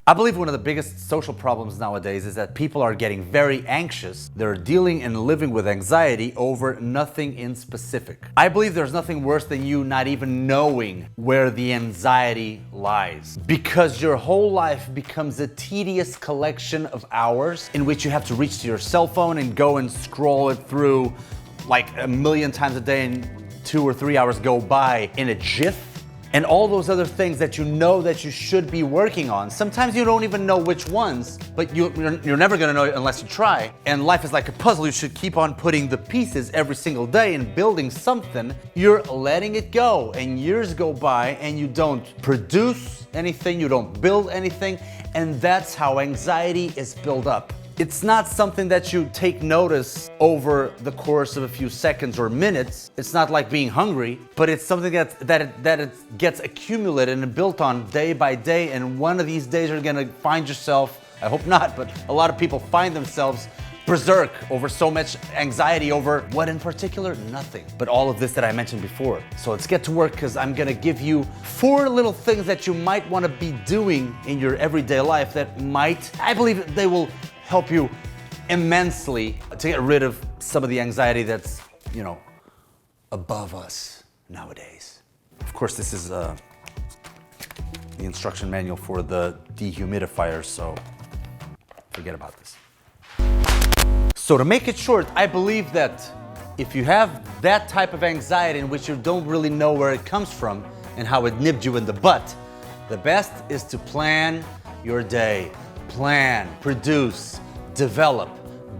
I believe one of the biggest social problems nowadays is that people are getting very anxious. They're dealing and living with anxiety over nothing in specific. I believe there's nothing worse than you not even knowing where the anxiety lies, because your whole life becomes a tedious collection of hours in which you have to reach to your cell phone and go and scroll it through like a million times a day, and 2 or 3 hours go by in a jiff. And all those other things that you know that you should be working on. Sometimes you don't even know which ones, but you're never gonna know it unless you try. And life is like a puzzle. You should keep on putting the pieces every single day and building something. You're letting it go, and years go by and you don't produce anything, you don't build anything, and that's how anxiety is built up. It's not something that you take notice over the course of a few seconds or minutes. It's not like being hungry, but it's something that it gets accumulated and built on day by day. And one of these days you're gonna find yourself, I hope not, but a lot of people find themselves berserk over so much anxiety over what in particular? Nothing. But all of this that I mentioned before. So let's get to work, because I'm gonna give you 4 little things that you might wanna be doing in your everyday life that might, I believe they will help you immensely to get rid of some of the anxiety that's, above us nowadays. Of course, this is the instruction manual for the dehumidifier, so forget about this. So to make it short, I believe that if you have that type of anxiety in which you don't really know where it comes from and how it nipped you in the butt, the best is to plan your day. Plan, produce, develop,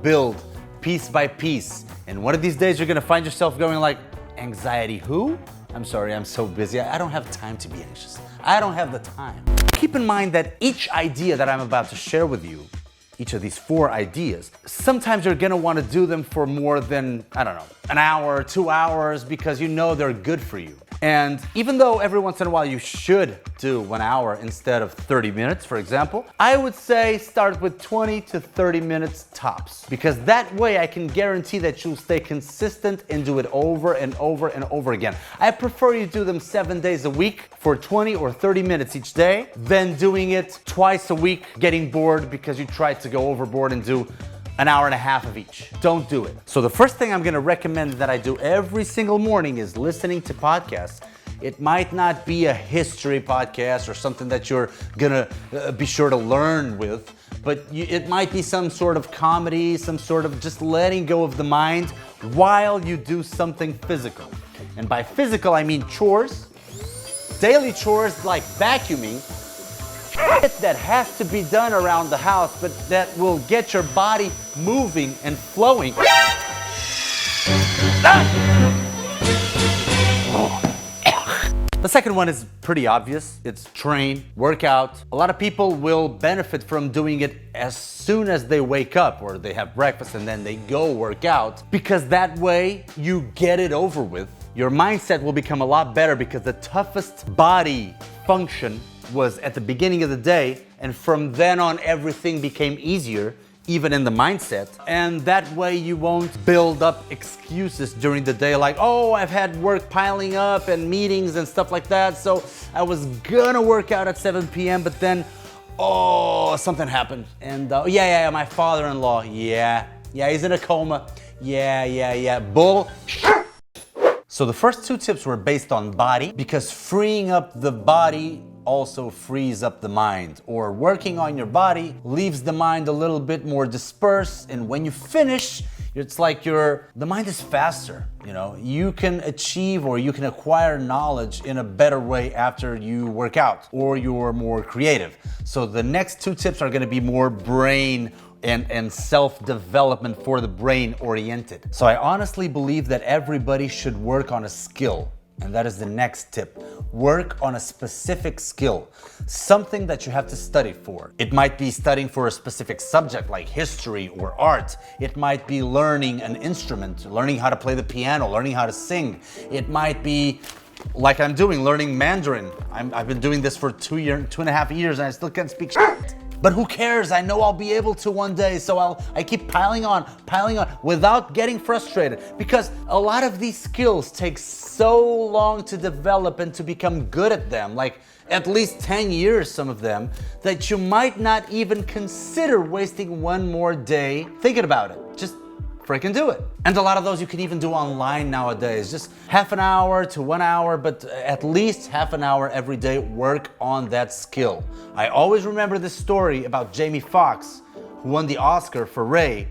build, piece by piece. And one of these days you're gonna find yourself going like, anxiety who? I'm sorry, I'm so busy. I don't have time to be anxious. I don't have the time. Keep in mind that each idea that I'm about to share with you, each of these 4 ideas, sometimes you're gonna wanna do them for more than, an hour, 2 hours, because you know they're good for you. And even though every once in a while you should do 1 hour instead of 30 minutes, for example, I would say start with 20 to 30 minutes tops, because that way I can guarantee that you'll stay consistent and do it over and over and over again. I prefer you do them 7 days a week for 20 or 30 minutes each day than doing it twice a week, getting bored because you tried to go overboard and do an hour and a half of each. Don't do it. So the first thing I'm gonna recommend that I do every single morning is listening to podcasts. It might not be a history podcast or something that you're gonna be sure to learn with, but it might be some sort of comedy, some sort of just letting go of the mind while you do something physical. And by physical, I mean chores, daily chores like vacuuming, that has to be done around the house, but that will get your body moving and flowing. The second one is pretty obvious. It's train, workout. A lot of people will benefit from doing it as soon as they wake up, or they have breakfast and then they go work out, because that way you get it over with. Your mindset will become a lot better, because the toughest body function was at the beginning of the day, and from then on everything became easier, even in the mindset. And that way you won't build up excuses during the day like, oh, I've had work piling up and meetings and stuff like that, so I was gonna work out at 7 p.m. but then, something happened, and my father-in-law, he's in a coma, bull. So the first 2 tips were based on body, because freeing up the body also frees up the mind, or working on your body leaves the mind a little bit more dispersed, and when you finish, it's like the mind is faster. You can achieve, or you can acquire knowledge in a better way after you work out, or you're more creative. So the next 2 tips are gonna be more brain and self-development for the brain oriented. So I honestly believe that everybody should work on a skill. And that is the next tip. Work on a specific skill, something that you have to study for. It might be studying for a specific subject like history or art. It might be learning an instrument, learning how to play the piano, learning how to sing. It might be, like I'm doing, learning Mandarin. I've been doing this for 2.5 years and I still can't speak shit. But who cares? I know I'll be able to one day, so I keep piling on without getting frustrated, because a lot of these skills take so long to develop and to become good at them, like at least 10 years, some of them, that you might not even consider wasting one more day thinking about it. Just freaking do it. And a lot of those you can even do online nowadays. Just half an hour to 1 hour, but at least half an hour every day, work on that skill. I always remember this story about Jamie Foxx, who won the Oscar for Ray,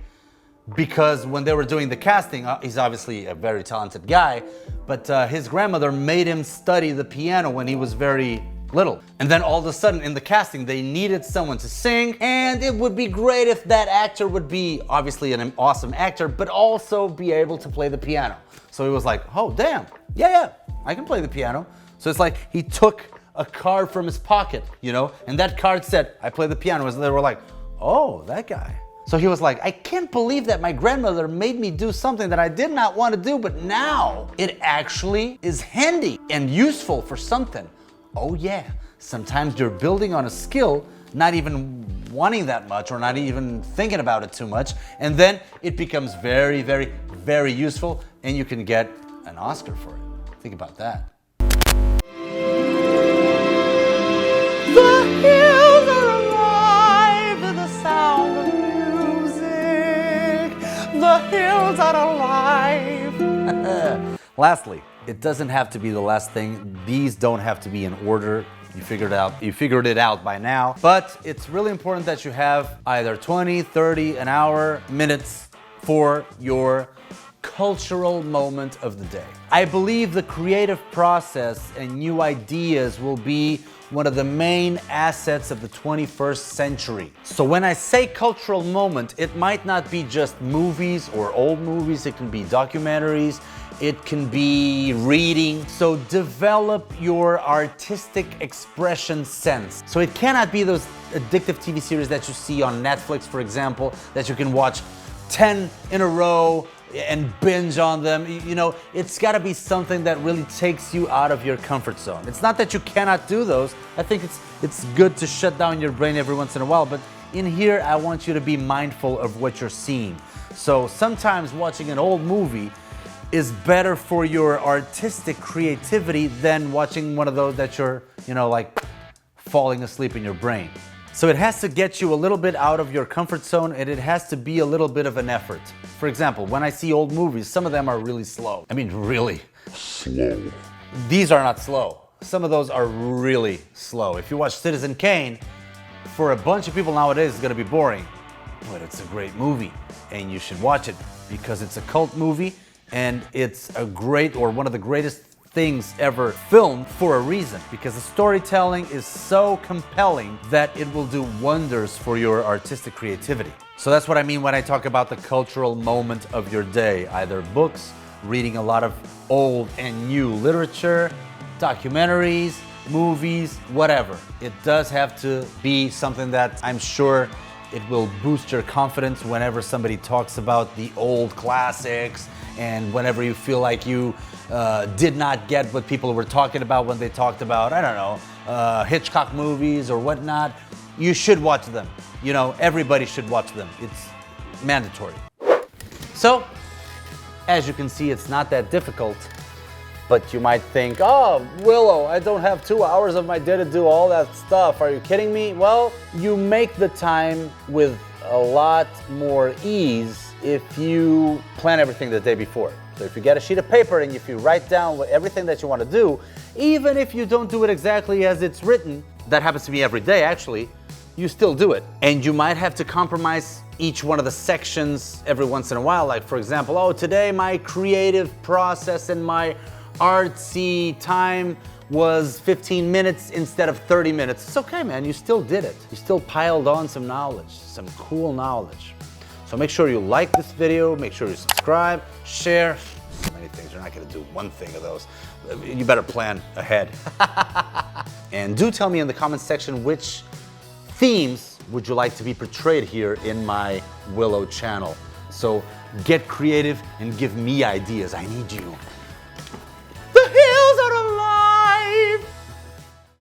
because when they were doing the casting, he's obviously a very talented guy, but his grandmother made him study the piano when he was very little. And then all of a sudden in the casting, they needed someone to sing, and it would be great if that actor would be obviously an awesome actor, but also be able to play the piano. So he was like, oh damn, yeah, I can play the piano. So it's like he took a card from his pocket, you know, and that card said, I play the piano. And they were like, oh, that guy. So he was like, I can't believe that my grandmother made me do something that I did not want to do, but now it actually is handy and useful for something. Oh yeah, sometimes you're building on a skill, not even wanting that much or not even thinking about it too much, and then it becomes very, very, very useful, and you can get an Oscar for it. Think about that. The hills are alive with the sound of music. The hills are alive. Lastly, it doesn't have to be the last thing. These don't have to be in order. You figured it out by now. But it's really important that you have either 20, 30, an hour, minutes for your cultural moment of the day. I believe the creative process and new ideas will be one of the main assets of the 21st century. So when I say cultural moment, it might not be just movies or old movies, it can be documentaries, it can be reading. So develop your artistic expression sense. So it cannot be those addictive TV series that you see on Netflix, for example, that you can watch 10 in a row and binge on them. You know, it's got to be something that really takes you out of your comfort zone. It's not that you cannot do those. I think it's good to shut down your brain every once in a while, but in here I want you to be mindful of what you're seeing. So sometimes watching an old movie is better for your artistic creativity than watching one of those that you're, you know, like falling asleep in your brain. So it has to get you a little bit out of your comfort zone, and it has to be a little bit of an effort. For example, when I see old movies, some of them are really slow. I mean, really slow. These are not slow. Some of those are really slow. If you watch Citizen Kane, for a bunch of people nowadays, it's gonna be boring. But it's a great movie, and you should watch it because it's a cult movie, and it's a great, or one of the greatest things ever filmed for a reason, because the storytelling is so compelling that it will do wonders for your artistic creativity. So that's what I mean when I talk about the cultural moment of your day, either books, reading a lot of old and new literature, documentaries, movies, whatever. It does have to be something that I'm sure it will boost your confidence whenever somebody talks about the old classics, and whenever you feel like you did not get what people were talking about when they talked about, I don't know, Hitchcock movies or whatnot. You should watch them. You know, everybody should watch them. It's mandatory. So, as you can see, it's not that difficult, but you might think, oh, Willow, I don't have 2 hours of my day to do all that stuff. Are you kidding me? Well, you make the time with a lot more ease if you plan everything the day before. So if you get a sheet of paper and if you write down everything that you want to do, even if you don't do it exactly as it's written, that happens to me every day actually, you still do it. And you might have to compromise each one of the sections every once in a while. Like for example, oh, today my creative process and my artsy time was 15 minutes instead of 30 minutes. It's okay, man, you still did it. You still piled on some knowledge, some cool knowledge. So make sure you like this video, make sure you subscribe, share. So many things, you're not gonna do one thing of those. You better plan ahead. And do tell me in the comments section which themes would you like to be portrayed here in my Willow channel. So get creative and give me ideas, I need you.